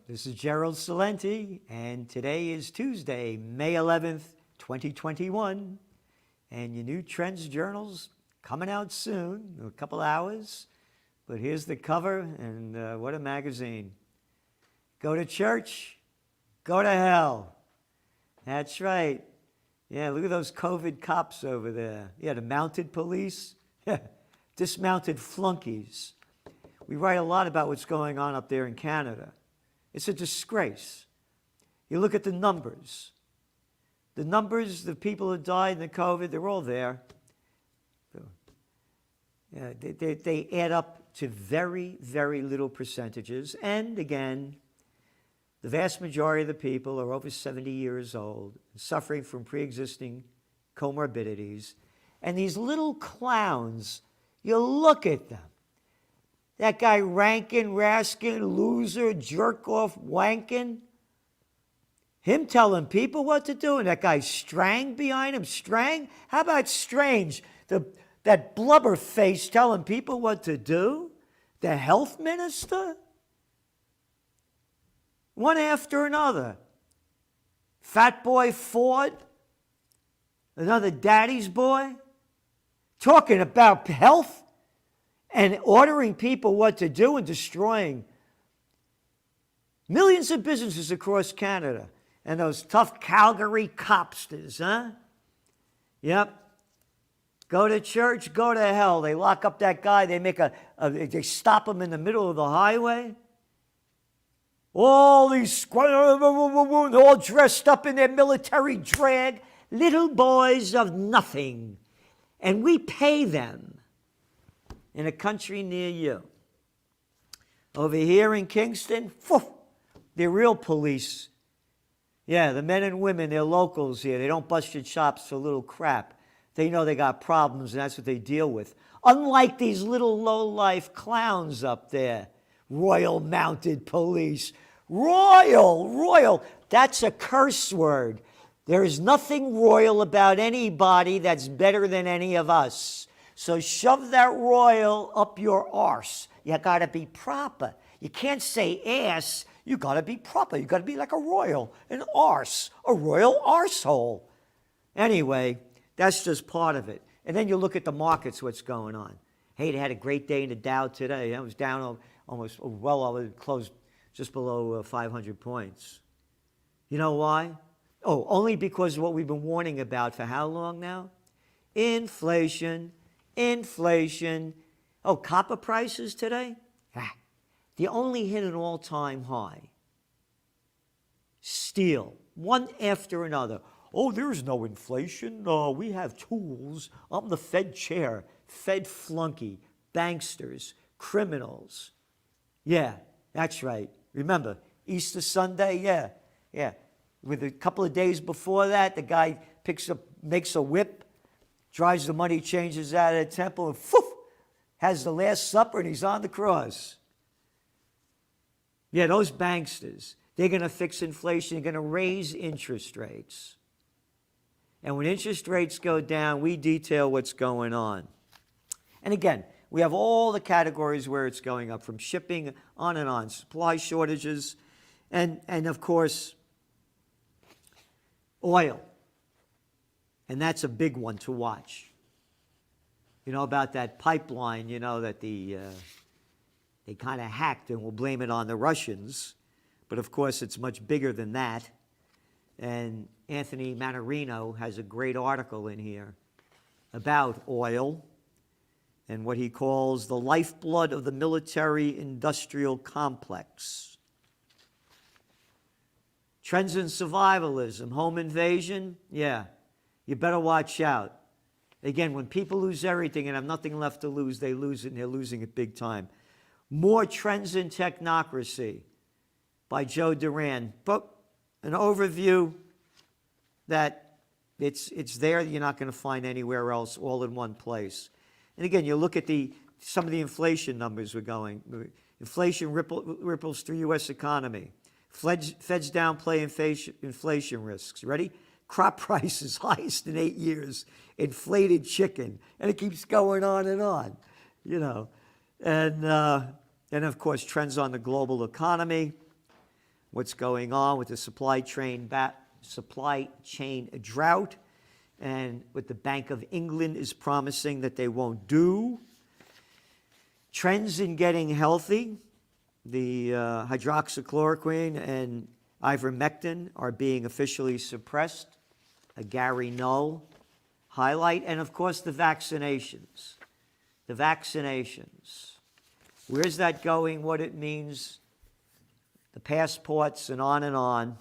This is Gerald Salenti, and today is Tuesday, May 11th, 2021, and your new Trends Journal's coming out soon, in a couple hours, but here's the cover, and what a magazine. Go to church, go to hell. That's right. Yeah, look at those COVID cops over there. Yeah, the mounted police, dismounted flunkies. We write a lot about what's going on up there in Canada. It's a disgrace. You look at the numbers. The numbers, the people who died in the COVID, they're all there. Yeah, they add up to very, very little percentages. And again, the vast majority of the people are over 70 years old, suffering from pre-existing comorbidities. And these little clowns, you look at them. That guy Rankin, Raskin, loser, jerk-off, wankin'. Him telling people what to do, and that guy Strang behind him. Strang? How about Strange? That blubber face telling people what to do? The health minister? One after another. Fat boy Ford, another daddy's boy, talking about health and ordering people what to do and destroying millions of businesses across Canada. And those tough Calgary copsters, huh? Yep. Go to church, go to hell. They lock up that guy. They stop him in the middle of the highway. All these, all dressed up in their military drag. Little boys of nothing. And we pay them in a country near you. Over here in Kingston, they're real police. Yeah, the men and women, they're locals here. They don't bust your chops for little crap. They know they got problems, and that's what they deal with. Unlike these little low-life clowns up there. Royal Mounted Police. Royal. That's a curse word. There is nothing royal about anybody that's better than any of us. So shove that royal up your arse. You got to be proper. You can't say ass. You got to be proper. You got to be like a royal, an arse, a royal arsehole. Anyway, that's just part of it. And then you look at the markets, what's going on. Hey, they had a great day in the Dow today. It was down almost, well over, closed just below 500 points. You know why? Oh, only because of what we've been warning about for how long now? Inflation. Oh, copper prices today? They only hit an all-time high. Steel, one after another. Oh, there's no inflation. No, we have tools. I'm the Fed chair, Fed flunky, banksters, criminals. Yeah, that's right. Remember, Easter Sunday? Yeah. With a couple of days before that, the guy makes a whip, drives the money changers out of the temple, and has the Last Supper, and he's on the cross. Yeah, those banksters, they're going to fix inflation. They're going to raise interest rates. And when interest rates go down, we detail what's going on. And again, we have all the categories where it's going up, from shipping on and on, supply shortages, and of course, oil. And that's a big one to watch. You know about that pipeline, that they kind of hacked, and we'll blame it on the Russians. But of course, it's much bigger than that. And Anthony Manarino has a great article in here about oil and what he calls the lifeblood of the military-industrial complex. Trends in survivalism, home invasion, yeah, you better watch out. Again, when people lose everything and have nothing left to lose, they lose it, and they're losing it big time. More Trends in Technocracy by Joe Duran. But an overview that it's there, you're not going to find anywhere else, all in one place. And again, you look at some of the inflation numbers we're going. Inflation ripples through U.S. economy. Feds downplay inflation risks. Ready? Crop prices highest in 8 years. Inflated chicken. And it keeps going on and on, And of course, trends on the global economy. what's going on with the supply chain drought and what the Bank of England is promising that they won't do. Trends in getting healthy. The hydroxychloroquine and ivermectin are being officially suppressed. A Gary Null highlight. And, of course, the vaccinations. The vaccinations. Where's that going? What it means? The passports and on and on.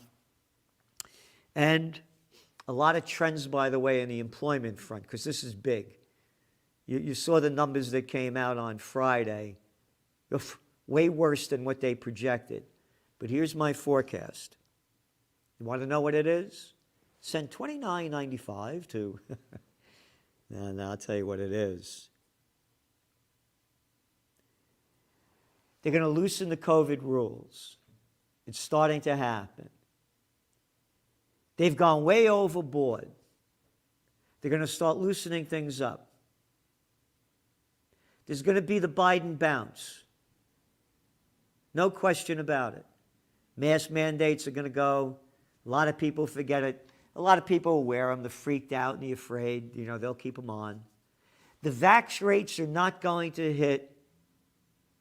And a lot of trends, by the way, in the employment front, because this is big. You saw the numbers that came out on Friday. Way worse than what they projected. But here's my forecast. You want to know what it is? Send $29.95 to... no, I'll tell you what it is. They're going to loosen the COVID rules. It's starting to happen. They've gone way overboard. They're going to start loosening things up. There's going to be the Biden bounce. No question about it. Mask mandates are going to go. A lot of people forget it. A lot of people wear them. They're freaked out and they're afraid. They'll keep them on. The vax rates are not going to hit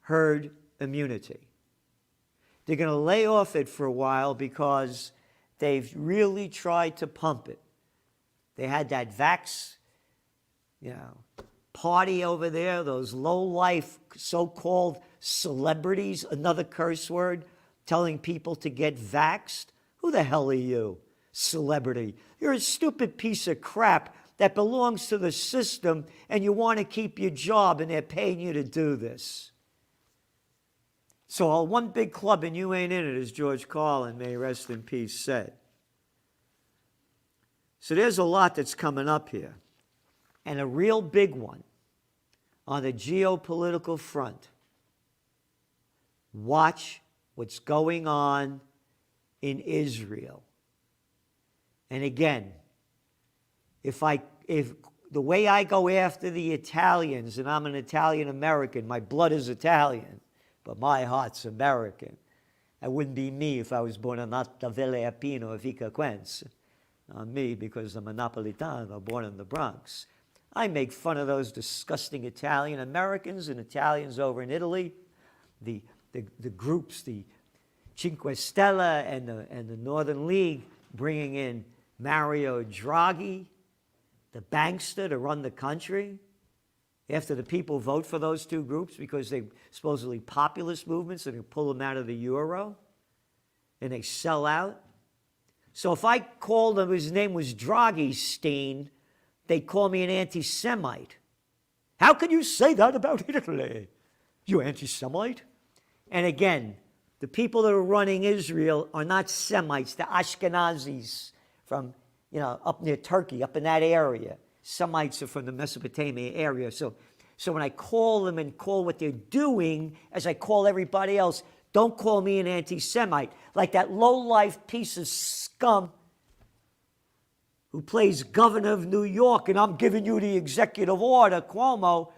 herd immunity. They're going to lay off it for a while because they've really tried to pump it. They had that vax, party over there, those low-life so-called celebrities, another curse word, telling people to get vaxxed. Who the hell are you, celebrity? You're a stupid piece of crap that belongs to the system, and you want to keep your job, and they're paying you to do this. So one big club, and you ain't in it, as George Carlin, may rest in peace, said. So there's a lot that's coming up here. And a real big one on the geopolitical front. Watch what's going on in Israel. And again, if the way I go after the Italians, and I'm an Italian American, my blood is Italian, but my heart's American. That wouldn't be me if I was born in Nattavelle Apino or Vica Quenz. Not me, because I'm a Napolitano, born in the Bronx. I make fun of those disgusting Italian Americans and Italians over in Italy, the groups, the Cinque Stelle and the Northern League, bringing in Mario Draghi, the bankster, to run the country, after the people vote for those two groups because they're supposedly populist movements and they pull them out of the euro, and they sell out. So if I called him, his name was Draghi Steen, they'd call me an anti-Semite. How can you say that about Italy? You anti-Semite? And again, the people that are running Israel are not Semites. They're Ashkenazis from, up near Turkey, up in that area. Semites are from the Mesopotamia area. So when I call them and call what they're doing, as I call everybody else, don't call me an anti-Semite. Like that low-life piece of scum who plays governor of New York, and I'm giving you the executive order, Cuomo.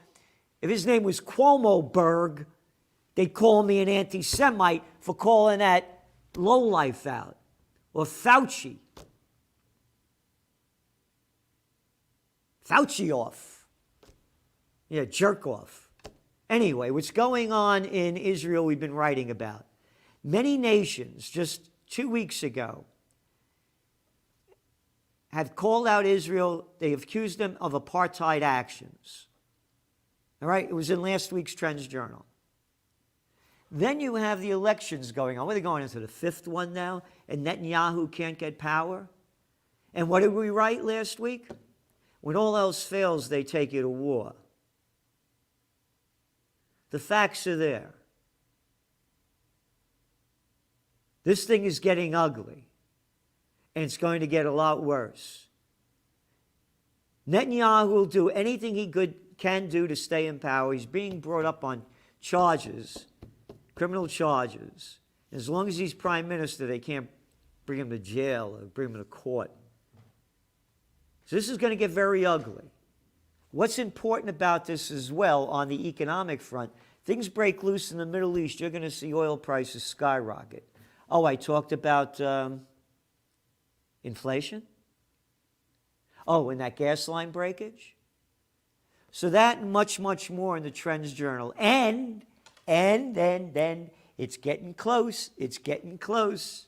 If his name was Cuomoberg, they'd call me an anti-Semite for calling that lowlife out. Or Fauci. Fauci off. Yeah, jerk off. Anyway, what's going on in Israel we've been writing about. Many nations, just 2 weeks ago, have called out Israel. They have accused them of apartheid actions. All right? It was in last week's Trends Journal. Then you have the elections going on. What are they going into the fifth one now? And Netanyahu can't get power? And what did we write last week? When all else fails, they take you to war. The facts are there. This thing is getting ugly. And it's going to get a lot worse. Netanyahu will do anything he can do to stay in power. He's being brought up on charges, criminal charges. As long as he's prime minister, they can't bring him to jail or bring him to court. So this is going to get very ugly. What's important about this as well on the economic front, things break loose in the Middle East, you're going to see oil prices skyrocket. Oh, I talked about inflation. Oh, and that gas line breakage. So that and much, much more in the Trends Journal. And it's getting close. It's getting close.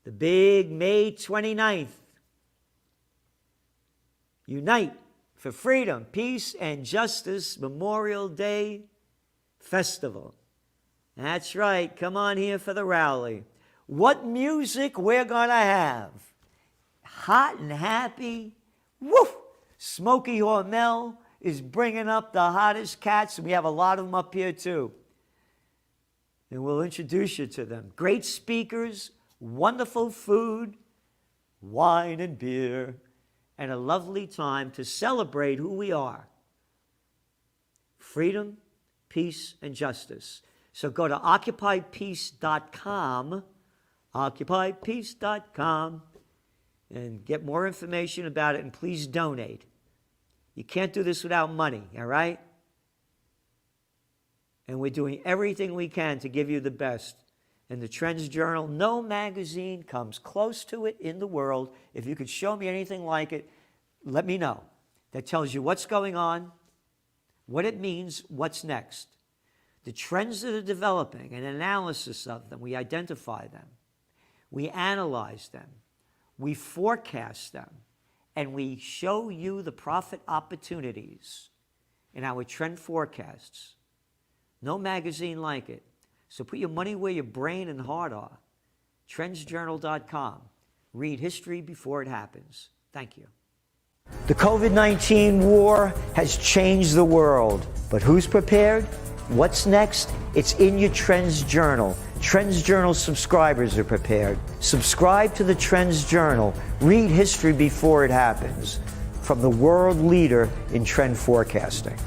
The big May 29th. Unite for Freedom, Peace, and Justice Memorial Day Festival. That's right. Come on here for the rally. What music we're going to have. Hot and happy. Woo! Smokey Hormel is bringing up the hottest cats, and we have a lot of them up here too. And we'll introduce you to them. Great speakers, wonderful food, wine and beer, and a lovely time to celebrate who we are. Freedom, peace, and justice. So go to occupypeace.com, occupypeace.com, and get more information about it, and please donate. You can't do this without money, all right? And we're doing everything we can to give you the best. And the Trends Journal, no magazine comes close to it in the world. If you could show me anything like it, let me know. That tells you what's going on, what it means, what's next. The trends that are developing, an analysis of them, we identify them. We analyze them. We forecast them. And we show you the profit opportunities in our trend forecasts. No magazine like it. So put your money where your brain and heart are. Trendsjournal.com. Read history before it happens. Thank you. The COVID-19 war has changed the world. But who's prepared? What's next? It's in your Trends Journal. Trends Journal subscribers are prepared. Subscribe to the Trends Journal. Read history before it happens. From the world leader in trend forecasting.